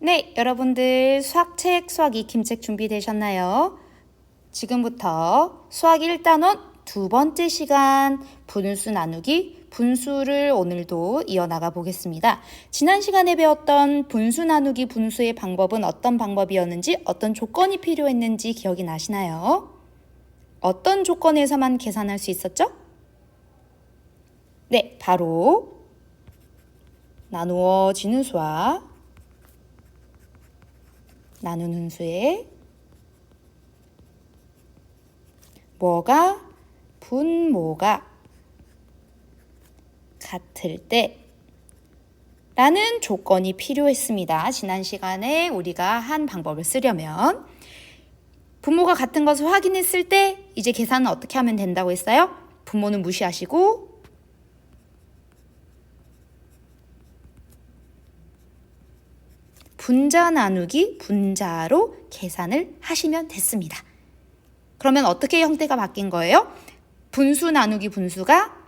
네, 여러분들 수학책, 수학 익힘책 준비되셨나요? 지금부터 수학 1단원 두 번째 시간 분수 나누기, 분수를 오늘도 이어나가 보겠습니다. 지난 시간에 배웠던 분수 나누기, 분수의 방법은 어떤 방법이었는지, 어떤 조건이 필요했는지 기억이 나시나요? 어떤 조건에서만 계산할 수 있었죠? 네, 바로 나누어지는 수와 나누는 수의 뭐가 분모가 같을 때 라는 조건이 필요했습니다. 지난 시간에 우리가 한 방법을 쓰려면 분모가 같은 것을 확인했을 때 이제 계산은 어떻게 하면 된다고 했어요? 분모는 무시하시고 분자 나누기 분자로 계산을 하시면 됐습니다. 그러면 어떻게 형태가 바뀐 거예요? 분수 나누기 분수가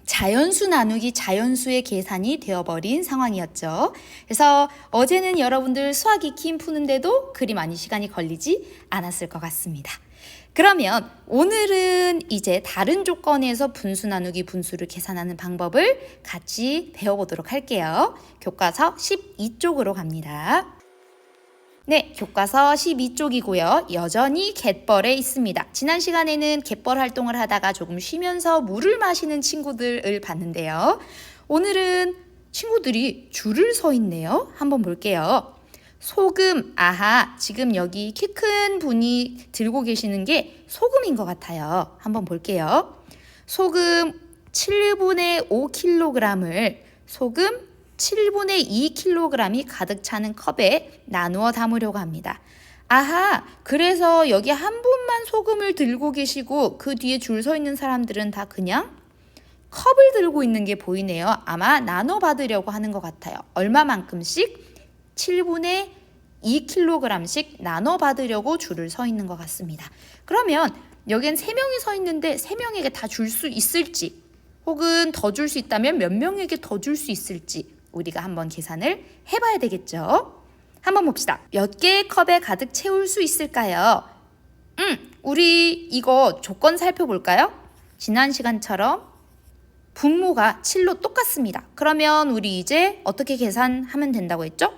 자연수 나누기 자연수의 계산이 되어버린 상황이었죠. 그래서 어제는 여러분들 수학 익힘 푸는데도 그리 많이 시간이 걸리지 않았을 것 같습니다. 그러면 오늘은 이제 다른 조건에서 분수 나누기 분수를 계산하는 방법을 같이 배워보도록 할게요. 교과서 12쪽으로 갑니다. 네, 교과서 12쪽이고요. 여전히 갯벌에 있습니다. 지난 시간에는 갯벌 활동을 하다가 조금 쉬면서 물을 마시는 친구들을 봤는데요. 오늘은 친구들이 줄을 서 있네요. 한번 볼게요. 소금, 아하, 지금 여기 키 큰 분이 들고 계시는 게 소금인 것 같아요. 한번 볼게요. 소금 7분의 5kg을 소금 7분의 2kg이 가득 차는 컵에 나누어 담으려고 합니다. 아하, 그래서 여기 한 분만 소금을 들고 계시고 그 뒤에 줄 서 있는 사람들은 다 그냥 컵을 들고 있는 게 보이네요. 아마 나눠 받으려고 하는 것 같아요. 얼마만큼씩? 7분의 2kg씩 나눠 받으려고 줄을 서 있는 것 같습니다. 그러면 여긴 3명이 서 있는데 3명에게 다 줄 수 있을지 혹은 더 줄 수 있다면 몇 명에게 더 줄 수 있을지 우리가 한번 계산을 해봐야 되겠죠. 한번 봅시다. 몇 개의 컵에 가득 채울 수 있을까요? 우리 이거 조건 살펴볼까요? 지난 시간처럼 분모가 7로 똑같습니다. 그러면 우리 이제 어떻게 계산하면 된다고 했죠?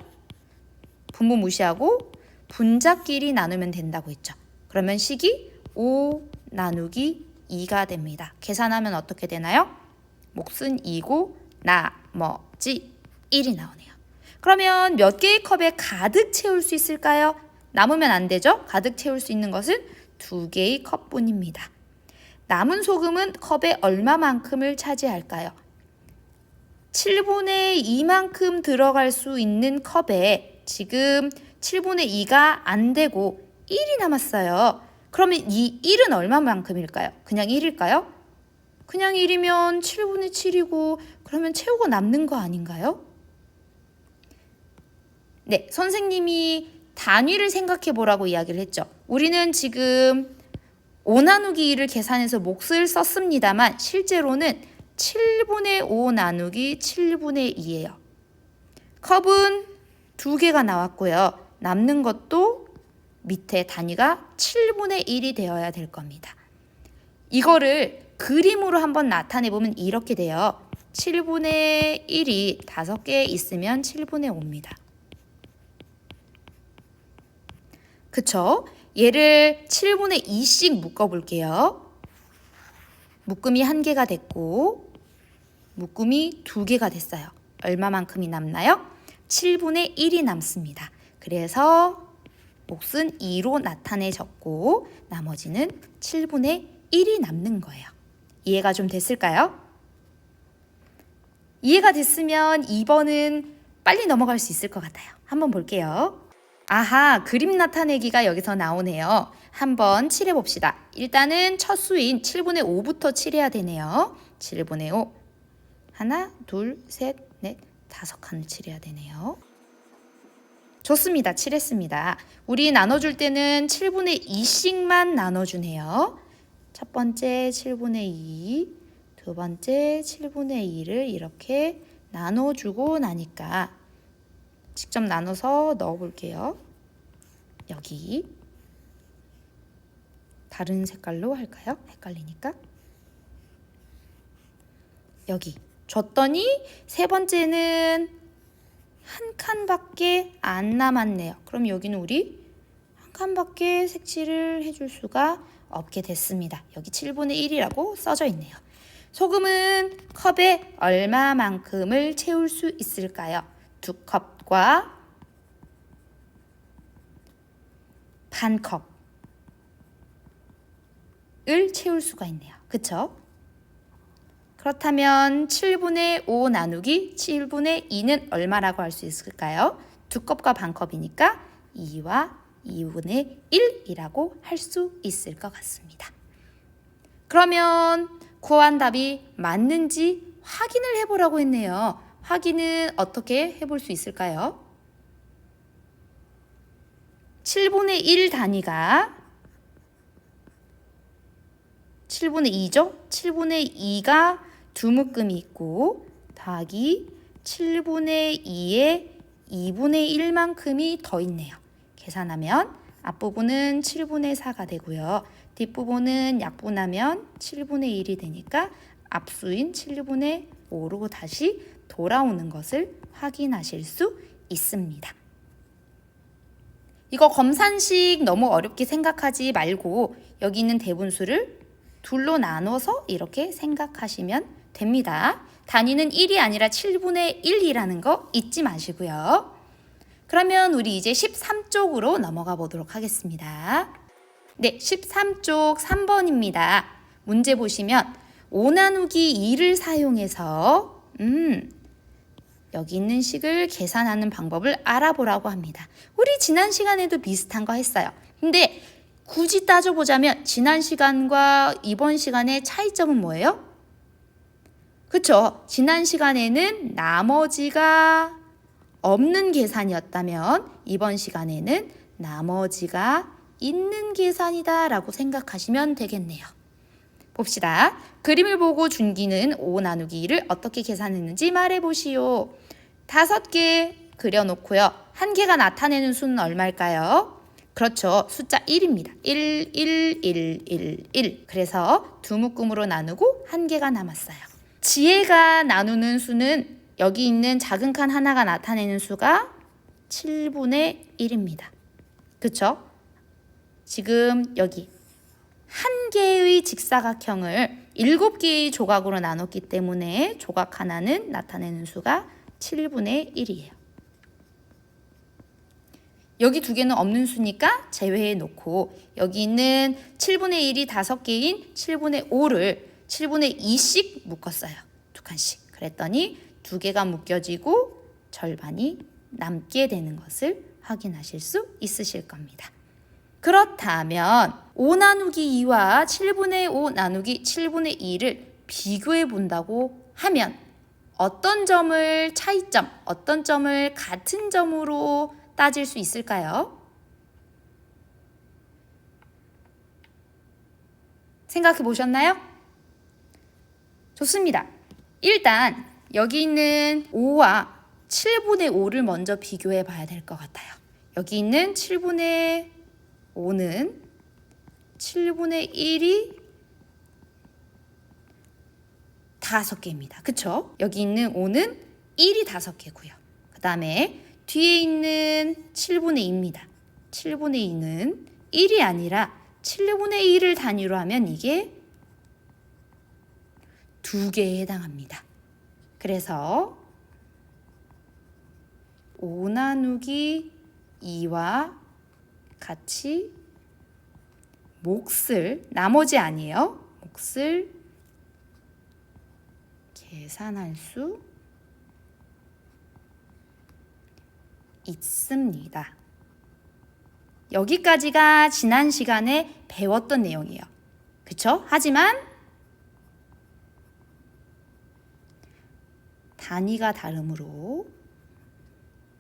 분모 무시하고 분자끼리 나누면 된다고 했죠. 그러면 식이 5 나누기 2가 됩니다. 계산하면 어떻게 되나요? 몫은 2고 나머지 1이 나오네요. 그러면 몇 개의 컵에 가득 채울 수 있을까요? 남으면 안 되죠? 가득 채울 수 있는 것은 2개의 컵뿐입니다. 남은 소금은 컵에 얼마만큼을 차지할까요? 7분의 2만큼 들어갈 수 있는 컵에 지금 7분의 2가 안 되고 1이 남았어요. 그러면 이 1은 얼마만큼일까요? 그냥 1일까요? 그냥 1이면 7분의 7이고 그러면 채우고 남는 거 아닌가요? 네, 선생님이 단위를 생각해 보라고 이야기를 했죠. 우리는 지금 5 나누기 2를 계산해서 몫을 썼습니다만 실제로는 7분의 5 나누기 7분의 2예요. 컵은 2개가 나왔고요. 남는 것도 밑에 단위가 7분의 1이 되어야 될 겁니다. 이거를 그림으로 한번 나타내 보면 이렇게 돼요. 7분의 1이 5개 있으면 7분의 5입니다. 그쵸? 얘를 7분의 2씩 묶어볼게요. 묶음이 1개가 됐고 묶음이 2개가 됐어요. 얼마만큼이 남나요? 7분의 1이 남습니다. 그래서 몫은 2로 나타내졌고 나머지는 7분의 1이 남는 거예요. 이해가 좀 됐을까요? 이해가 됐으면 2번은 빨리 넘어갈 수 있을 것 같아요. 한번 볼게요. 아하, 그림 나타내기가 여기서 나오네요. 한번 칠해봅시다. 일단은 첫 수인 7분의 5부터 칠해야 되네요. 7분의 5. 하나, 둘, 셋, 넷, 5칸을 칠해야 되네요. 좋습니다. 칠했습니다. 우리 나눠줄 때는 7분의 2씩만 나눠주네요. 첫 번째 7분의 2, 두 번째 7분의 2를 이렇게 나눠주고 나니까 직접 나눠서 넣어 볼게요. 여기 다른 색깔로 할까요? 헷갈리니까. 여기 줬더니 세 번째는 한 칸밖에 안 남았네요. 그럼 여기는 우리 한 칸밖에 색칠을 해줄 수가 없게 됐습니다. 여기 7분의 1이라고 써져 있네요. 소금은 컵에 얼마만큼을 채울 수 있을까요? 2컵과 반 컵을 채울 수가 있네요. 그쵸? 그렇다면 7분의 5 나누기 7분의 2는 얼마라고 할 수 있을까요? 2컵과 반 컵이니까 2와 2분의 1이라고 할 수 있을 것 같습니다. 그러면 구한 답이 맞는지 확인을 해보라고 했네요. 확인은 어떻게 해볼 수 있을까요? 7분의 1 단위가 7분의 2죠? 7분의 2가 두 묶음이 있고 더하기 7분의 2에 2분의 1만큼이 더 있네요. 계산하면 앞부분은 7분의 4가 되고요. 뒷부분은 약분하면 7분의 1이 되니까 앞수인 7분의 5로 다시 돌아오는 것을 확인하실 수 있습니다. 이거 검산식 너무 어렵게 생각하지 말고 여기 있는 대분수를 둘로 나눠서 이렇게 생각하시면 됩니다. 단위는 1이 아니라 7분의 1이라는 거 잊지 마시고요. 그러면 우리 이제 13쪽으로 넘어가 보도록 하겠습니다. 네, 13쪽 3번입니다. 문제 보시면 5 나누기 2를 사용해서 여기 있는 식을 계산하는 방법을 알아보라고 합니다. 우리 지난 시간에도 비슷한 거 했어요. 근데 굳이 따져보자면 지난 시간과 이번 시간의 차이점은 뭐예요? 그쵸? 지난 시간에는 나머지가 없는 계산이었다면 이번 시간에는 나머지가 있는 계산이다 라고 생각하시면 되겠네요. 봅시다. 그림을 보고 준기는 5 나누기 2를 어떻게 계산했는지 말해보시오. 5개 그려놓고요. 한 개가 나타내는 수는 얼마일까요? 그렇죠. 숫자 1입니다. 1, 1, 1, 1, 1. 그래서 두 묶음으로 나누고 한 개가 남았어요. 지혜가 나누는 수는 여기 있는 작은 칸 하나가 나타내는 수가 7분의 1입니다. 그렇죠? 지금 여기 한 개의 직사각형을 7개의 조각으로 나눴기 때문에 조각 하나는 나타내는 수가 7분의 1이에요. 여기 두 개는 없는 수니까 제외해 놓고 여기 있는 7분의 1이 5개인 7분의 5를 7분의 2씩 묶었어요. 두 칸씩. 그랬더니 두 개가 묶여지고 절반이 남게 되는 것을 확인하실 수 있으실 겁니다. 그렇다면 5 나누기 2와 7분의 5 나누기 7분의 2를 비교해 본다고 하면 어떤 점을 차이점, 어떤 점을 같은 점으로 따질 수 있을까요? 생각해 보셨나요? 좋습니다. 일단 여기 있는 5와 7분의 5를 먼저 비교해 봐야 될 것 같아요. 여기 있는 7분의 5는 7분의 1이 5개입니다. 그쵸? 여기 있는 5는 1이 5개고요. 그 다음에 뒤에 있는 7분의 2입니다. 7분의 2는 1이 아니라 7분의 1을 단위로 하면 이게 2개에 해당합니다. 그래서 5 나누기 2와 같이 몫을, 나머지 아니에요. 몫을 계산할 수 있습니다. 여기까지가 지난 시간에 배웠던 내용이에요. 그쵸? 하지만 단위가 다르므로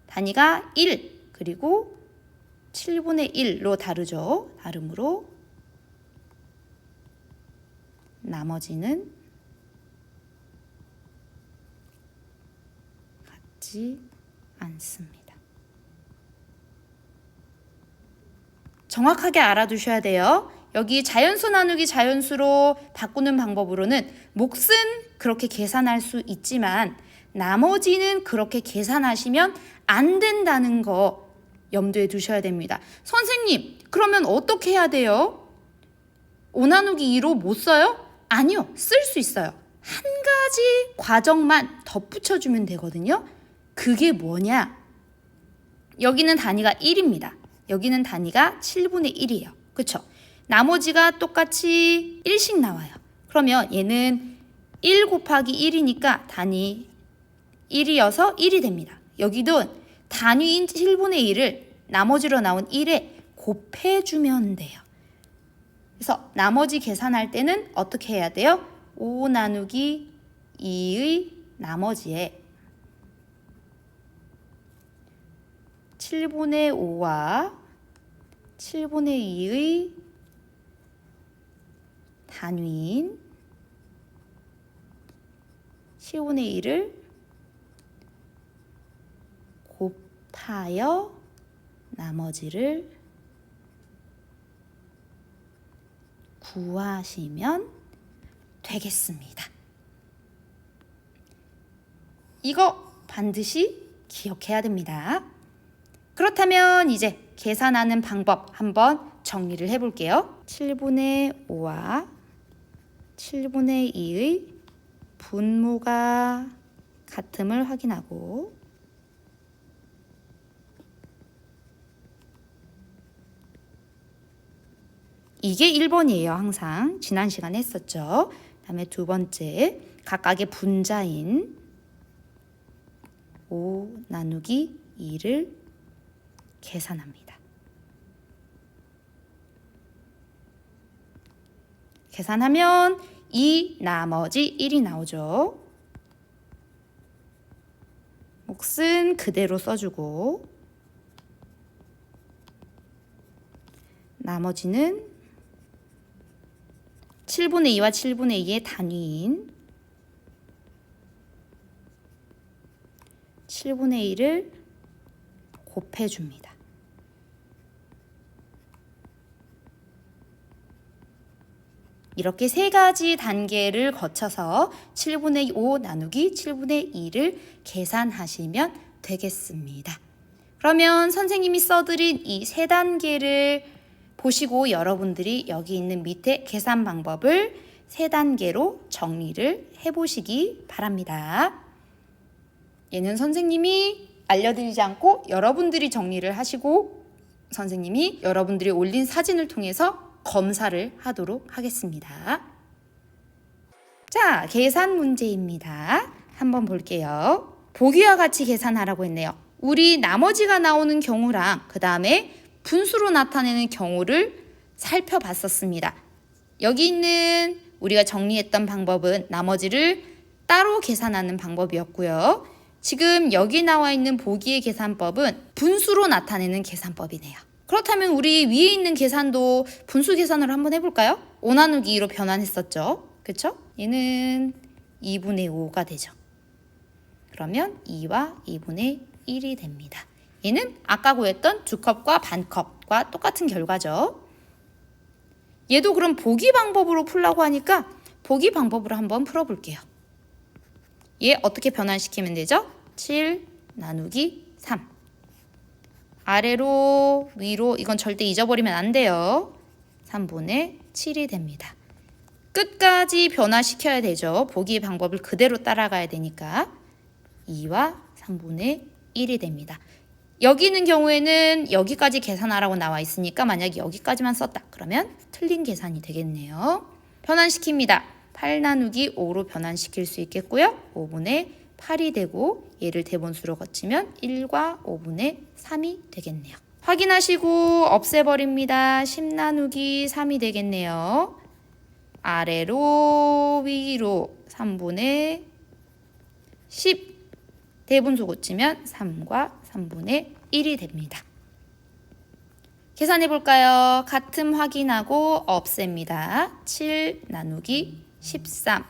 단위가 1 그리고 7분의 1로 다르죠. 다르므로 나머지는 같지 않습니다. 정확하게 알아두셔야 돼요. 여기 자연수 나누기 자연수로 바꾸는 방법으로는 몫은 그렇게 계산할 수 있지만 나머지는 그렇게 계산하시면 안 된다는 거 염두에 두셔야 됩니다. 선생님, 그러면 어떻게 해야 돼요? 5 나누기 2로 못 써요? 아니요, 쓸 수 있어요. 한 가지 과정만 덧붙여주면 되거든요. 그게 뭐냐? 여기는 단위가 1입니다. 여기는 단위가 7분의 1이에요. 그쵸? 나머지가 똑같이 1씩 나와요. 그러면 얘는 1 곱하기 1이니까 단위 1이어서 1이 됩니다. 여기도 단위인 7분의 1을 나머지로 나온 1에 곱해주면 돼요. 그래서 나머지 계산할 때는 어떻게 해야 돼요? 5 나누기 2의 나머지에 7분의 5와 7분의 2의 단위인 7분의 1을 곱하여 나머지를 구하시면 되겠습니다. 이거 반드시 기억해야 됩니다. 그렇다면 이제 계산하는 방법 한번 정리를 해볼게요. 7분의 5와 7분의 2의 분모가 같음을 확인하고 이게 1번이에요. 항상 지난 시간에 했었죠. 다음에 두 번째, 각각의 분자인 5 나누기 2를 계산합니다. 계산하면 2 나머지 1이 나오죠. 몫은 그대로 써주고 나머지는 7분의 2와 7분의 2의 단위인 7분의 1을 곱해줍니다. 이렇게 세 가지 단계를 거쳐서 7분의 5 나누기 7분의 2를 계산하시면 되겠습니다. 그러면 선생님이 써드린 이 세 단계를 보시고 여러분들이 여기 있는 밑에 계산 방법을 세 단계로 정리를 해보시기 바랍니다. 얘는 선생님이 알려드리지 않고 여러분들이 정리를 하시고 선생님이 여러분들이 올린 사진을 통해서 검사를 하도록 하겠습니다. 자, 계산 문제입니다. 한번 볼게요. 보기와 같이 계산하라고 했네요. 우리 나머지가 나오는 경우랑 그 다음에 분수로 나타내는 경우를 살펴봤었습니다. 여기 있는 우리가 정리했던 방법은 나머지를 따로 계산하는 방법이었고요. 지금 여기 나와 있는 보기의 계산법은 분수로 나타내는 계산법이네요. 그렇다면 우리 위에 있는 계산도 분수 계산으로 한번 해볼까요? 5 나누기 2로 변환했었죠. 그쵸? 얘는 2분의 5가 되죠. 그러면 2와 2분의 1이 됩니다. 얘는 아까 구했던 2컵과 반컵과 똑같은 결과죠. 얘도 그럼 보기 방법으로 풀라고 하니까 보기 방법으로 한번 풀어볼게요. 얘 어떻게 변환시키면 되죠? 7 나누기 3. 아래로 위로 이건 절대 잊어버리면 안 돼요. 3분의 7이 됩니다. 끝까지 변화시켜야 되죠. 보기 방법을 그대로 따라가야 되니까 2와 3분의 1이 됩니다. 여기 있는 경우에는 여기까지 계산하라고 나와 있으니까 만약에 여기까지만 썼다 그러면 틀린 계산이 되겠네요. 변환시킵니다. 8 나누기 5로 변환시킬 수 있겠고요. 5분의 8이 되고 얘를 대분수로 거치면 1과 5분의 3이 되겠네요. 확인하시고 없애버립니다. 10 나누기 3이 되겠네요. 아래로 위로 3분의 10 대분수 고치면 3과 3분의 1이 됩니다. 계산해 볼까요? 같음 확인하고 없앱니다. 7 나누기 13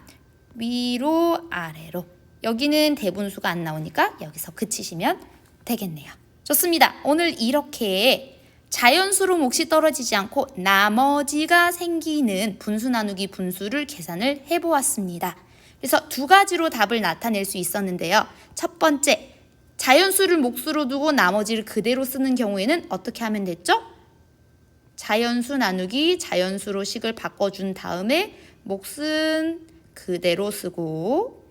위로 아래로 여기는 대분수가 안 나오니까 여기서 그치시면 되겠네요. 좋습니다. 오늘 이렇게 자연수로 몫이 떨어지지 않고 나머지가 생기는 분수 나누기 분수를 계산을 해보았습니다. 그래서 두 가지로 답을 나타낼 수 있었는데요. 첫 번째, 자연수를 몫으로 두고 나머지를 그대로 쓰는 경우에는 어떻게 하면 됐죠? 자연수 나누기 자연수로 식을 바꿔준 다음에 몫은 그대로 쓰고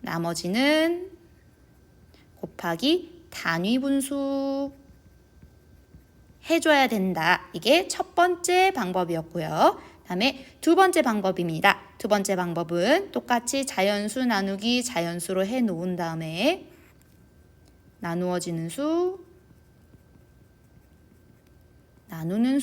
나머지는 곱하기 단위 분수 해줘야 된다. 이게 첫 번째 방법이었고요. 다음에 두 번째 방법입니다. 두 번째 방법은 똑같이 자연수 나누기 자연수로 해놓은 다음에 나누어지는 수, 나누는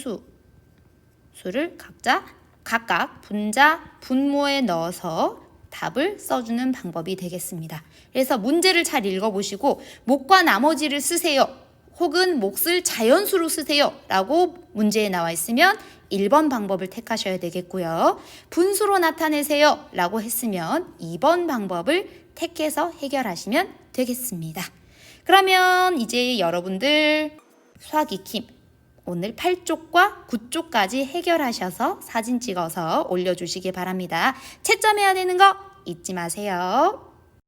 수를 각각 분자, 분모에 넣어서 답을 써주는 방법이 되겠습니다. 그래서 문제를 잘 읽어보시고 몫과 나머지를 쓰세요. 혹은 몫을 자연수로 쓰세요 라고 문제에 나와 있으면 1번 방법을 택하셔야 되겠고요. 분수로 나타내세요 라고 했으면 2번 방법을 택해서 해결하시면 되겠습니다. 그러면 이제 여러분들 수학 익힘 오늘 8쪽과 9쪽까지 해결하셔서 사진 찍어서 올려주시기 바랍니다. 채점해야 되는 거 잊지 마세요.